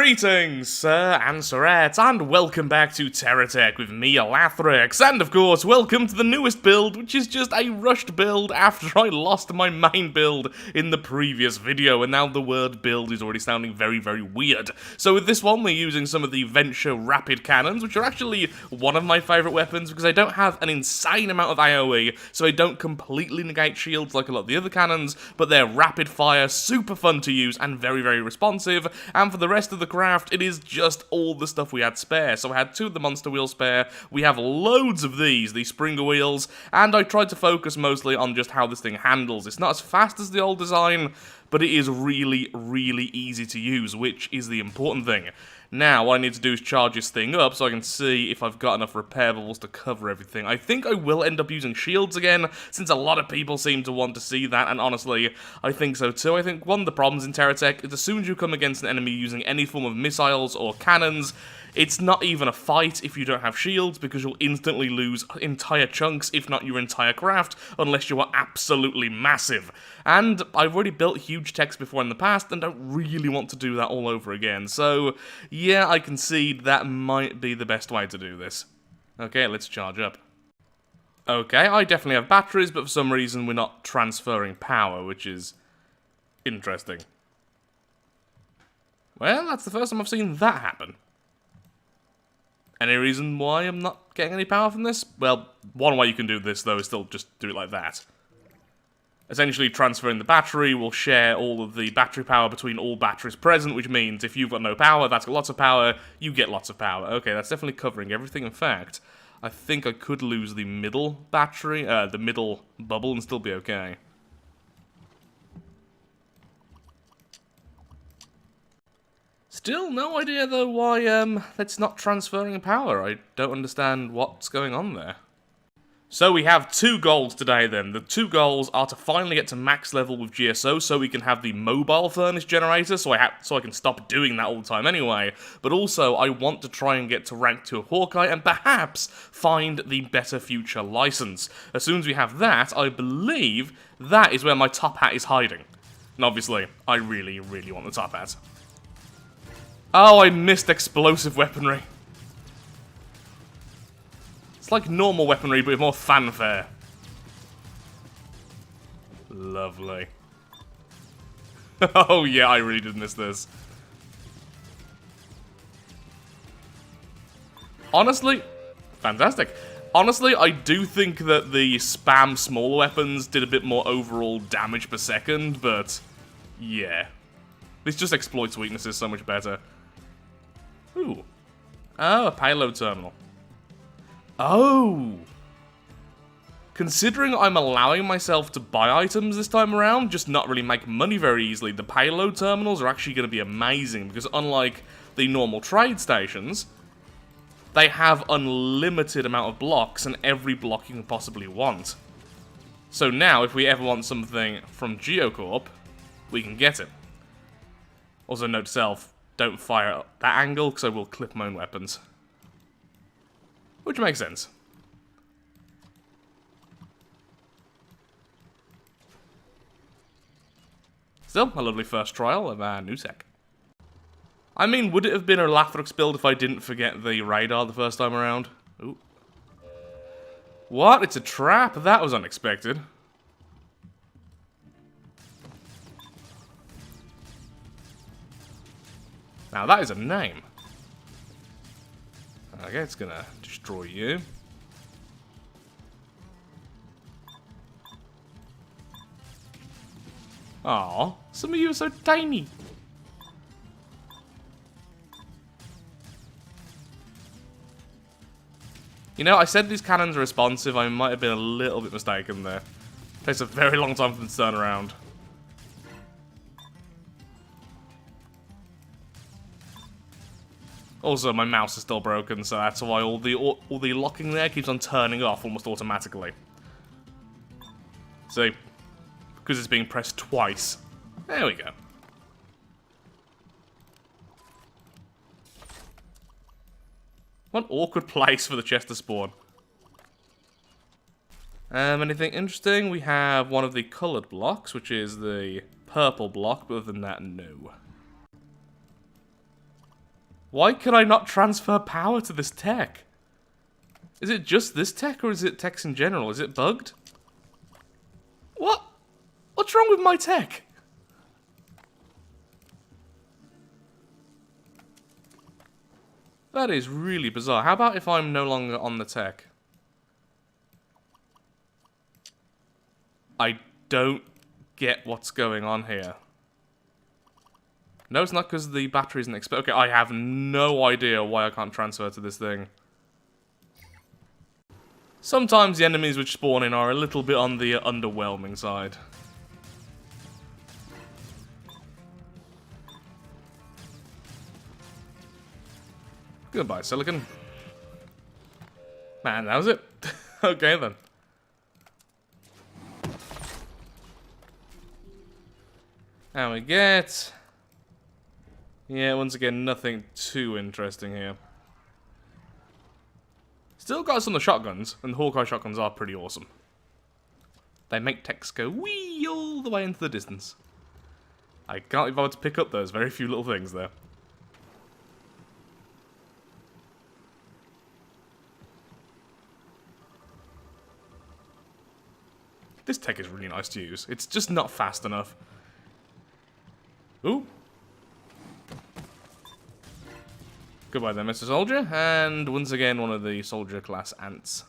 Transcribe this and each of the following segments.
Greetings, sir and sirettes, and welcome back to Terratech with me, Lathrix, and of course, welcome to the newest build, which is just a rushed build after I lost my main build in the previous video, and now the word build is already sounding very, very weird. So with this one, we're using some of the Venture Rapid Cannons, which are actually one of my favourite weapons, because I don't have an insane amount of AoE, so I don't completely negate shields like a lot of the other cannons, but they're rapid fire, super fun to use, and very, very responsive, and for the rest of the craft, it is just all the stuff we had spare. So I had 2 of the monster wheels spare, we have loads of the Springer wheels, and I tried to focus mostly on just how this thing handles. It's not as fast as the old design, but it is really, really easy to use, which is the important thing. Now, what I need to do is charge this thing up so I can see if I've got enough repair bubbles to cover everything. I think I will end up using shields again, since a lot of people seem to want to see that, and honestly, I think so too. I think one of the problems in Terratech is as soon as you come against an enemy using any form of missiles or cannons, it's not even a fight if you don't have shields, because you'll instantly lose entire chunks, if not your entire craft, unless you are absolutely massive. And I've already built huge techs before in the past, and don't really want to do that all over again, so yeah, I concede that might be the best way to do this. Okay, let's charge up. Okay, I definitely have batteries, but for some reason we're not transferring power, which is interesting. Well, that's the first time I've seen that happen. Any reason why I'm not getting any power from this? Well, one way you can do this, though, is still just do it like that. Essentially, transferring the battery will share all of the battery power between all batteries present, which means if you've got no power, that's got lots of power, you get lots of power. Okay, that's definitely covering everything. In fact, I think I could lose the middle battery, the middle bubble, and still be okay. Still no idea, though, why that's not transferring power. I don't understand what's going on there. So we have 2 goals today, then. The 2 goals are to finally get to max level with GSO, so we can have the mobile furnace generator, so I can stop doing that all the time anyway. But also, I want to try and get to rank 2 of Hawkeye, and perhaps find the Better Future license. As soon as we have that, I believe that is where my top hat is hiding. And obviously, I really, really want the top hat. Oh, I missed explosive weaponry. It's like normal weaponry, but with more fanfare. Lovely. Oh yeah, I really did miss this. Honestly, fantastic. Honestly, I do think that the spam smaller weapons did a bit more overall damage per second, but yeah. This just exploits weaknesses so much better. Ooh. Oh, a payload terminal. Oh! Considering I'm allowing myself to buy items this time around, just not really make money very easily, the payload terminals are actually going to be amazing, because unlike the normal trade stations, they have unlimited amount of blocks, and every block you can possibly want. So now, if we ever want something from Geocorp, we can get it. Also, note to self, don't fire at that angle, because I will clip my own weapons. Which makes sense. Still, a lovely first trial of our new tech. I mean, would it have been a Lathrix build if I didn't forget the radar the first time around? Ooh. What? It's a trap? That was unexpected. Now that is a name. Okay, it's gonna destroy you. Aw, some of you are so tiny. You know, I said these cannons are responsive. I might have been a little bit mistaken there. It takes a very long time for them to turn around. Also, my mouse is still broken, so that's why all the locking there keeps on turning off almost automatically. See? Because it's being pressed twice. There we go. What an awkward place for the chest to spawn. Anything interesting? We have one of the coloured blocks, which is the purple block, but other than that, no. Why can I not transfer power to this tech? Is it just this tech, or is it techs in general? Is it bugged? What? What's wrong with my tech? That is really bizarre. How about if I'm no longer on the tech? I don't get what's going on here. No, it's not because the battery isn't okay, I have no idea why I can't transfer to this thing. Sometimes the enemies which spawn in are a little bit on the underwhelming side. Goodbye, Silicon. Man, that was it. Okay, then. And we get... Yeah, once again, nothing too interesting here. Still got us on the shotguns, and the Hawkeye shotguns are pretty awesome. They make techs go wee all the way into the distance. I can't be bothered to pick up those very few little things there. This tech is really nice to use. It's just not fast enough. Ooh. Goodbye there, Mr. Soldier. And once again, one of the soldier class ants.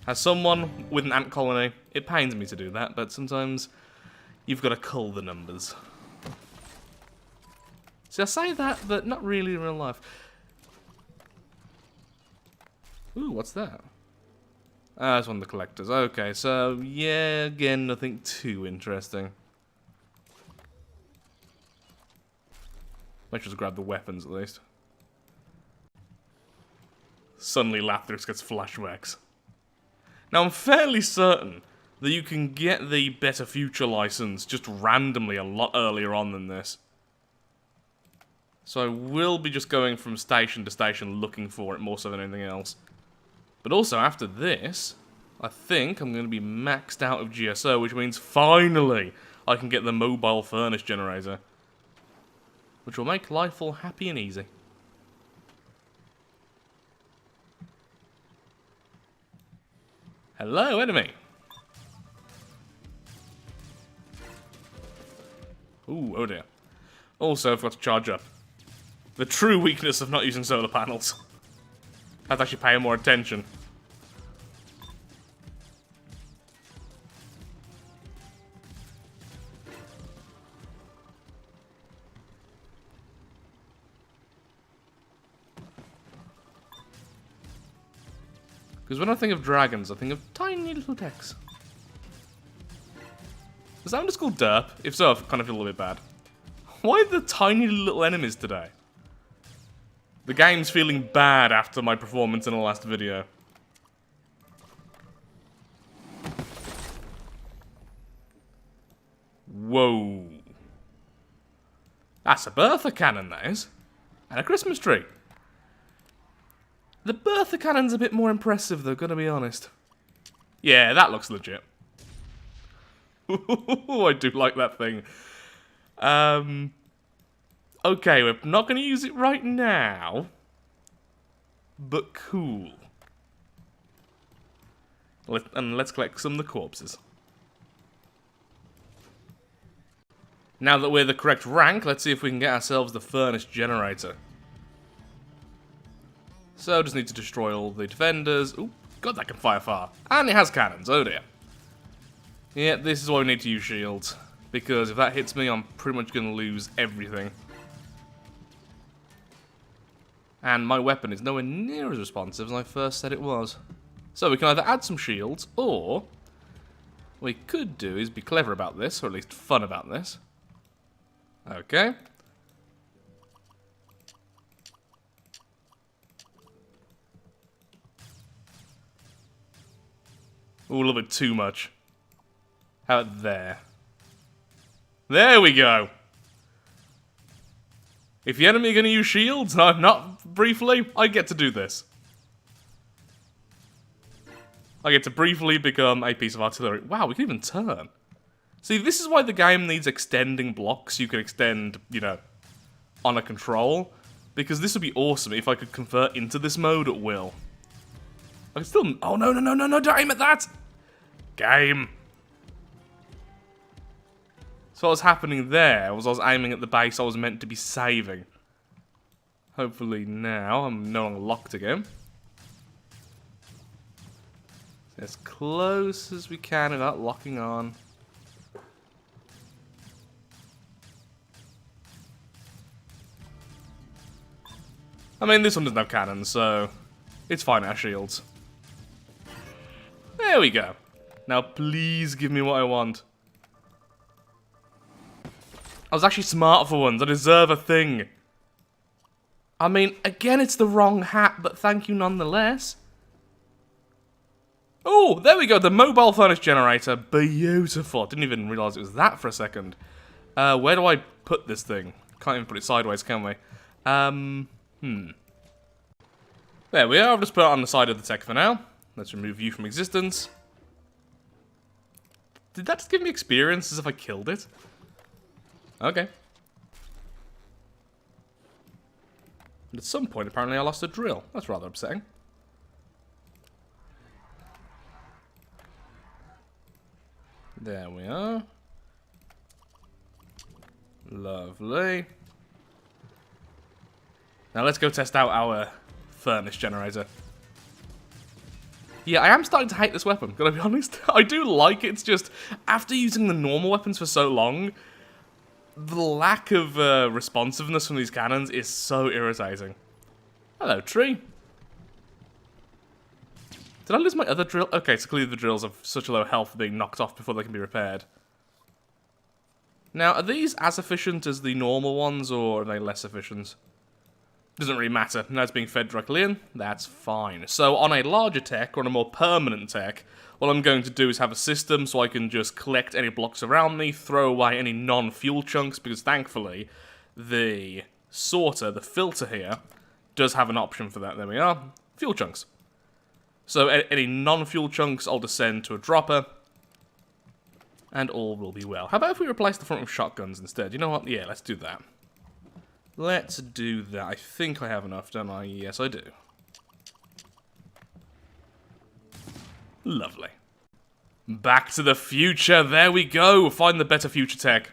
As someone with an ant colony, it pains me to do that, but sometimes you've got to cull the numbers. See, I say that, but not really in real life. Ooh, what's that? Ah, it's one of the collectors. Okay, so, yeah, again, nothing too interesting. Let's just grab the weapons, at least. Suddenly, Lathrix gets flashbacks. Now, I'm fairly certain that you can get the Better Future license just randomly a lot earlier on than this. So I will be just going from station to station looking for it more so than anything else. But also, after this, I think I'm going to be maxed out of GSO, which means finally I can get the mobile furnace generator. Which will make life all happy and easy. Hello, enemy! Ooh, oh dear. Also, I've got to charge up. The true weakness of not using solar panels. I have to actually pay more attention. Because when I think of dragons, I think of tiny little techs. Is that one just called derp? If so, I kind of feel a little bit bad. Why the tiny little enemies today? The game's feeling bad after my performance in the last video. Whoa. That's a Bertha cannon, that is. And a Christmas tree. The Bertha cannon's a bit more impressive, though, gotta be honest. Yeah, that looks legit. I do like that thing. Okay, we're not going to use it right now. But cool. Let's collect some of the corpses. Now that we're the correct rank, let's see if we can get ourselves the furnace generator. So, just need to destroy all the defenders. Ooh, God, that can fire far. And it has cannons, oh dear. Yeah, this is why we need to use shields. Because if that hits me, I'm pretty much going to lose everything. And my weapon is nowhere near as responsive as I first said it was. So we can either add some shields, or what we could do is be clever about this, or at least fun about this. Okay. Ooh, a little bit too much. How about there? There we go! If the enemy are going to use shields, and I'm not briefly, I get to do this. I get to briefly become a piece of artillery. Wow, we can even turn. See, this is why the game needs extending blocks you can extend, you know, on a control. Because this would be awesome if I could convert into this mode at will. I can still... Oh, no, no, no, no, no, don't aim at that! Game. So what was happening there was I was aiming at the base I was meant to be saving. Hopefully now I'm no longer locked again. As close as we can without locking on. I mean, this one doesn't have cannons, so it's fine, our shields. There we go. Now please give me what I want. I was actually smart for once. I deserve a thing. I mean, again, it's the wrong hat, but thank you nonetheless. Oh, there we go. The mobile furnace generator. Beautiful. Didn't even realise it was that for a second. Where do I put this thing? Can't even put it sideways, can we? There we are. I've just put it on the side of the tech for now. Let's remove you from existence. Did that just give me experience as if I killed it? Okay. And at some point, apparently, I lost a drill. That's rather upsetting. There we are. Lovely. Now let's go test out our furnace generator. Yeah, I am starting to hate this weapon, gotta be honest. I do like it, it's just, after using the normal weapons for so long, the lack of responsiveness from these cannons is so irritating. Hello, tree. Did I lose my other drill? Okay, so clearly the drills have such a low health for being knocked off before they can be repaired. Now, are these as efficient as the normal ones, or are they less efficient? Doesn't really matter. Now it's being fed directly in. That's fine. So on a larger tech, or on a more permanent tech, what I'm going to do is have a system so I can just collect any blocks around me, throw away any non-fuel chunks, because thankfully, the sorter, the filter here, does have an option for that. There we are. Fuel chunks. So any non-fuel chunks I'll just send to a dropper, and all will be well. How about if we replace the front with shotguns instead? You know what? Yeah, let's do that. Let's do that. I think I have enough, don't I? Yes, I do. Lovely. Back to the future. There we go. Find the better future tech.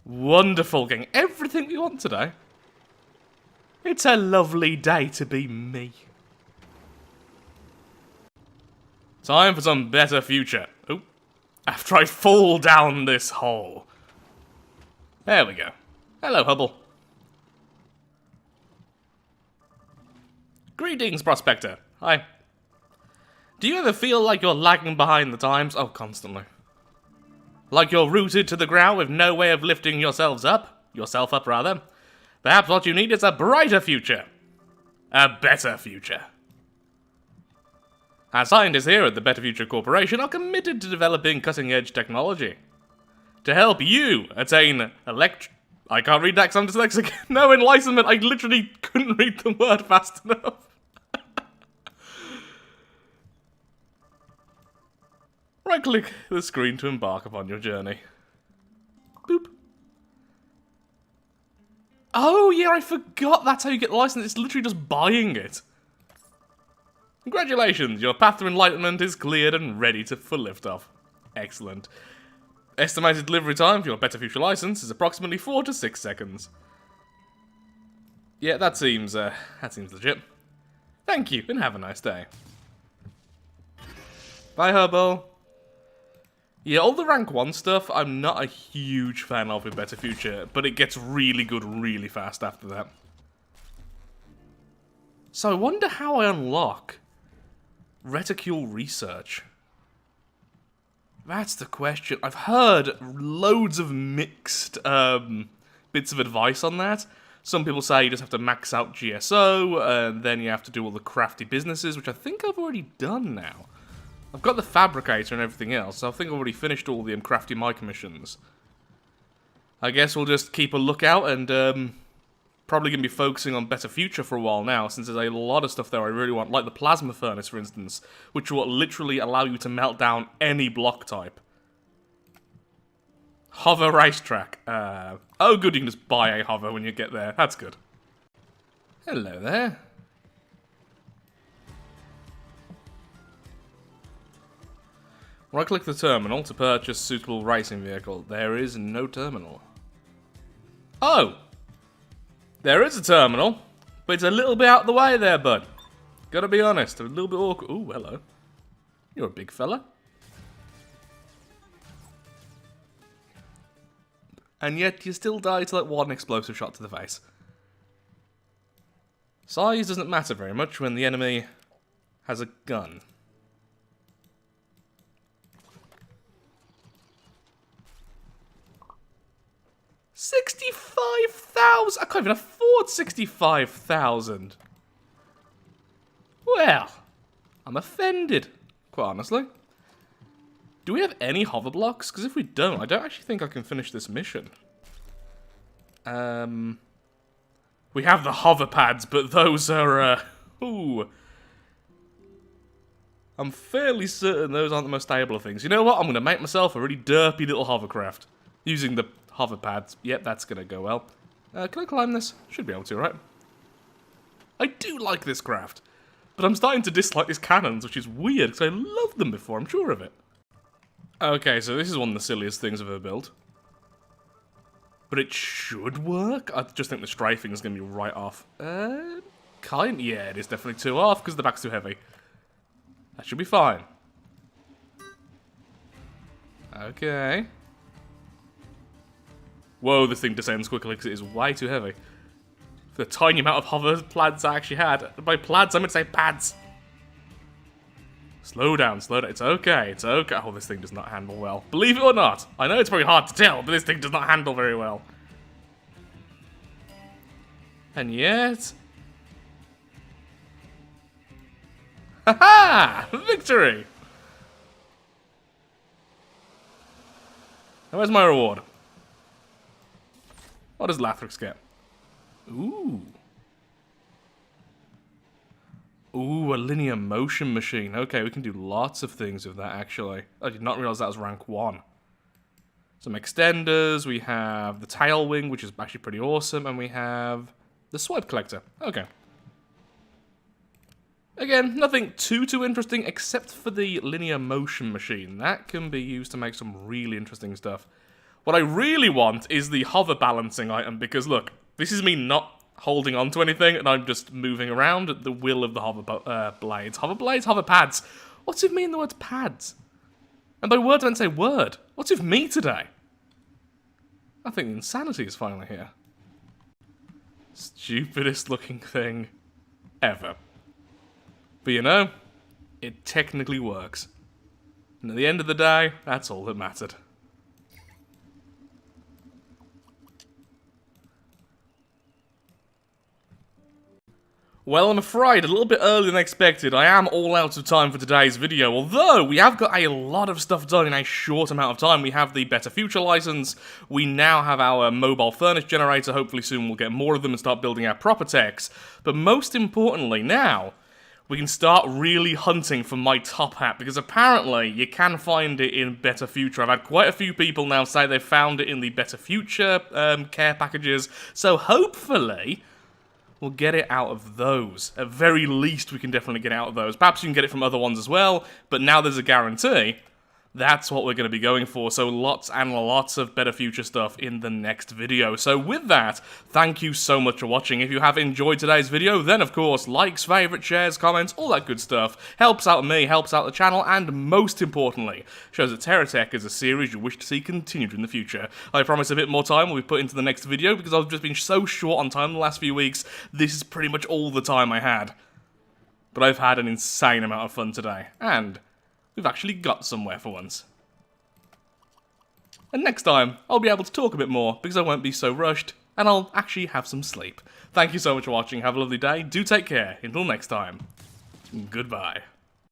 Wonderful. Getting everything we want today. It's a lovely day to be me. Time for some better future. Oh, after I fall down this hole. There we go. Hello, Hubble. Greetings, Prospector. Hi. Do you ever feel like you're lagging behind the times? Oh, constantly. Like you're rooted to the ground with no way of lifting yourself up, rather. Perhaps what you need is a brighter future. A better future. Our scientists here at the Better Future Corporation are committed to developing cutting-edge technology to help you attain I can't read that because I'm dyslexic. No enlightenment. I literally couldn't read the word fast enough. Right-click the screen to embark upon your journey. Boop. Oh, yeah, I forgot that's how you get the license. It's literally just buying it. Congratulations, your path to enlightenment is cleared and ready for liftoff. Excellent. Estimated delivery time for your Better Future license is approximately 4 to 6 seconds. Yeah, that seems legit. Thank you, and have a nice day. Bye, Herbo. Yeah, all the rank 1 stuff, I'm not a huge fan of with Better Future, but it gets really good really fast after that. So I wonder how I unlock reticule research. That's the question. I've heard loads of mixed bits of advice on that. Some people say you just have to max out GSO, and then you have to do all the crafty businesses, which I think I've already done now. I've got the fabricator and everything else, so I think I've already finished all the crafty mica missions. I guess we'll just keep a lookout, and probably going to be focusing on Better Future for a while now, since there's a lot of stuff there I really want, like the plasma furnace, for instance, which will literally allow you to melt down any block type. Hover racetrack. Oh good, you can just buy a hover when you get there. That's good. Hello there. Right-click the terminal to purchase suitable racing vehicle. There is no terminal. Oh! There is a terminal, but it's a little bit out of the way there, bud. Gotta be honest, a little bit awkward. Ooh, hello. You're a big fella. And yet you still die to like one explosive shot to the face. Size doesn't matter very much when the enemy has a gun. $65,000! I can't even afford $65,000. Well, I'm offended, quite honestly. Do we have any hover blocks? Because if we don't, I don't actually think I can finish this mission. We have the hover pads, but those are, ooh. I'm fairly certain those aren't the most stable of things. You know what? I'm going to make myself a really derpy little hovercraft. Using the hover pads. Yep, that's going to go well. Can I climb this? Should be able to, right? I do like this craft. But I'm starting to dislike these cannons, which is weird, because I loved them before, I'm sure of it. Okay, so this is one of the silliest things I've ever built. But it should work? I just think the strafing is going to be right off. Yeah, it is definitely too off, because the back's too heavy. That should be fine. Okay. Whoa, this thing descends quickly, because it is way too heavy. For the tiny amount of hover plaids I actually had. By plaids, I meant to say pads. Slow down, slow down. It's okay, it's okay. Oh, this thing does not handle well. Believe it or not. I know it's very hard to tell, but this thing does not handle very well. And yet... Ha-ha! Victory! Now, where's my reward? What does Lathrix get? Ooh. Ooh, a linear motion machine. Okay, we can do lots of things with that, actually. I did not realize that was rank 1. Some extenders, we have the tail wing, which is actually pretty awesome, and we have the swipe collector. Okay. Again, nothing too interesting, except for the linear motion machine. That can be used to make some really interesting stuff. What I really want is the hover balancing item, because look, this is me not holding on to anything, and I'm just moving around at the will of the hover blades. Hover blades? Hover pads. What's with me in the words pads? And by words I meant to say word. What's with me today? I think insanity is finally here. Stupidest looking thing ever. But you know, it technically works. And at the end of the day, that's all that mattered. Well, I'm afraid, a little bit earlier than expected, I am all out of time for today's video, although we have got a lot of stuff done in a short amount of time. We have the Better Future license, we now have our mobile furnace generator, hopefully soon we'll get more of them and start building our proper techs, but most importantly now, we can start really hunting for my top hat, because apparently you can find it in Better Future. I've had quite a few people now say they found it in the Better Future care packages, so hopefully we'll get it out of those. At very least, we can definitely get it out of those. Perhaps you can get it from other ones as well, but now there's a guarantee. That's what we're going to be going for, so lots and lots of Better Future stuff in the next video. So with that, thank you so much for watching. If you have enjoyed today's video, then of course, likes, favourites, shares, comments, all that good stuff. Helps out me, helps out the channel, and most importantly, shows that Terratech is a series you wish to see continued in the future. I promise a bit more time will be put into the next video, because I've just been so short on time the last few weeks, this is pretty much all the time I had. But I've had an insane amount of fun today, and we've actually got somewhere for once. And next time, I'll be able to talk a bit more, because I won't be so rushed, and I'll actually have some sleep. Thank you so much for watching, have a lovely day, do take care, until next time, goodbye.